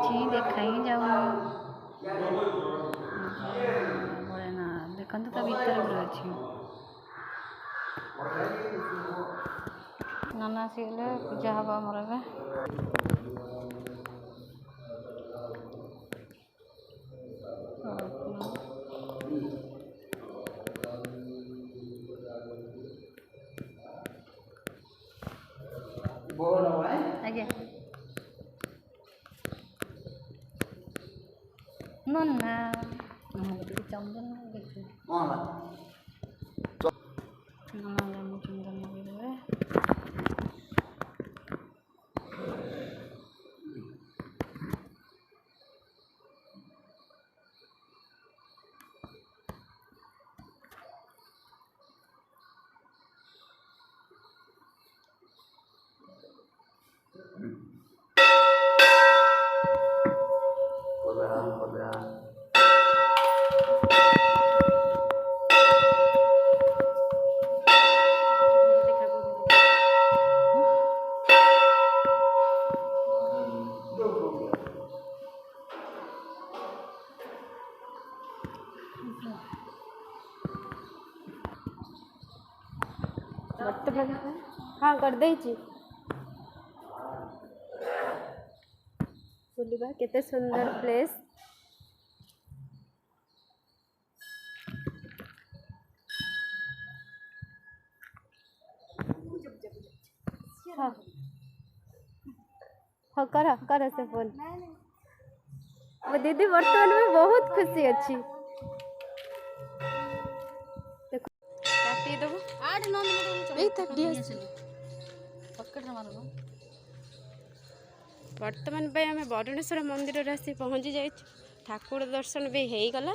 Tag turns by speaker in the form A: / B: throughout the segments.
A: अच्छी देखा ही जाऊ बड़े ना देखते तो भीतर पूरा अच्छी नाना आसीगले पूजा हम आमर ए आज्ञा नन्ना चंदन देखिए चंदन लगे
B: वर्तमान हाँ कर दे बुलवा केते सुंदर प्लेस हाँ हाँ कर से फोन वो दीदी वर्तमान में बहुत खुशी अच्छी देखो काटी दबो आड न वर्तमान पे आम बरुणेश्वर मंदिर आसी पहुँची जाइए ठाकुर दर्शन भी हो गला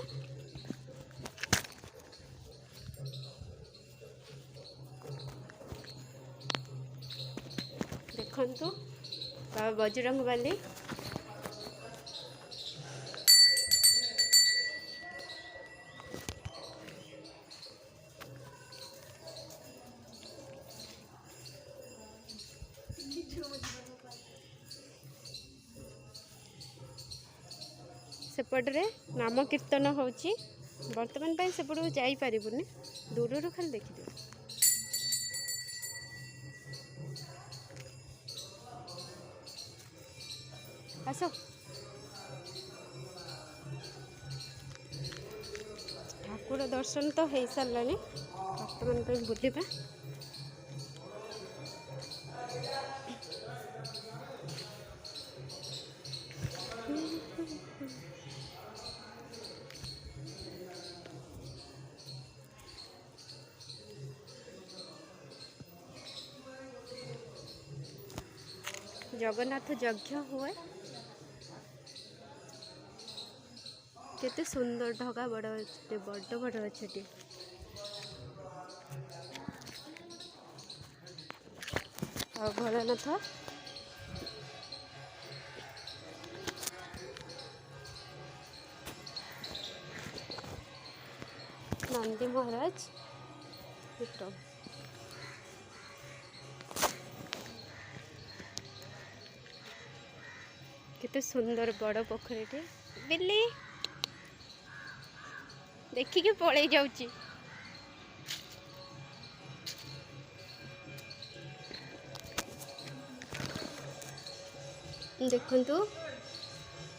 B: देखंतु बाबा बजरंगबली सेपटे नाम कीर्तन होची वर्तमान पे सेपट जाई पारिबुनी दूर खाली देखिदे आसो ठाकुर दर्शन तो हो सारा वर्तमान पे बुलवा जगन्नाथ यज्ञ हुए केते सुंदर ढगा बड़ बड़ बड़ अच्छे भोलेनाथ नंदी महाराज केते सुंदर बड़ पोखरी बिल्ली देखिके पड़े जाऊची देखंतु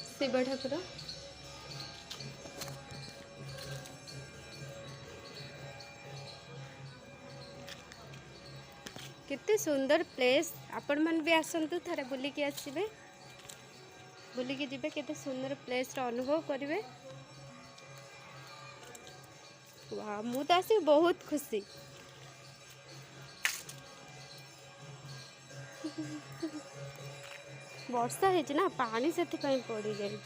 B: शिव ठाकुर केते सुंदर प्लेस आपण मन भी आसंतु थारे बुलिकी आसीबे बुलिकी जिबे केते सुंदर प्लेस रा अनुभव करिवे वाह मु तो आसी बहुत खुशी वर्षा है ना पानी से पड़ी जाए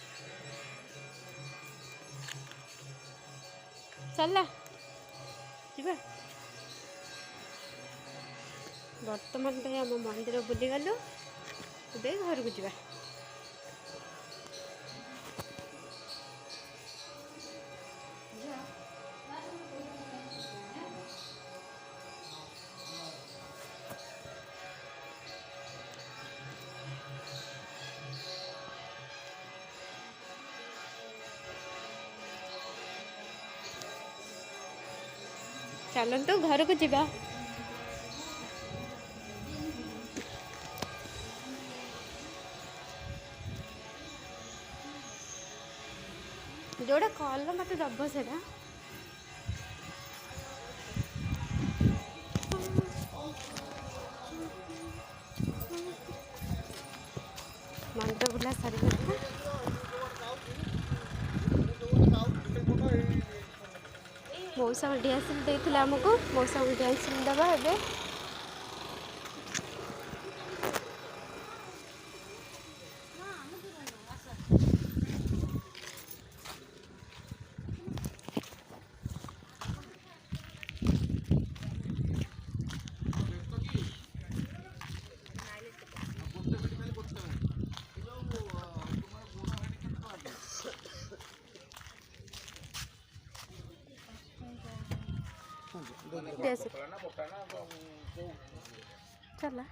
B: चला जीवा वर्तमान पे आम मंदिर बुली गलु घर को जीवा चलतु घर को जीवा। जोड़ा कल मत दब से मंत्र बुला सारी मौसा डिआसिल देते आमको मौसा डिआसिल दबा ए चला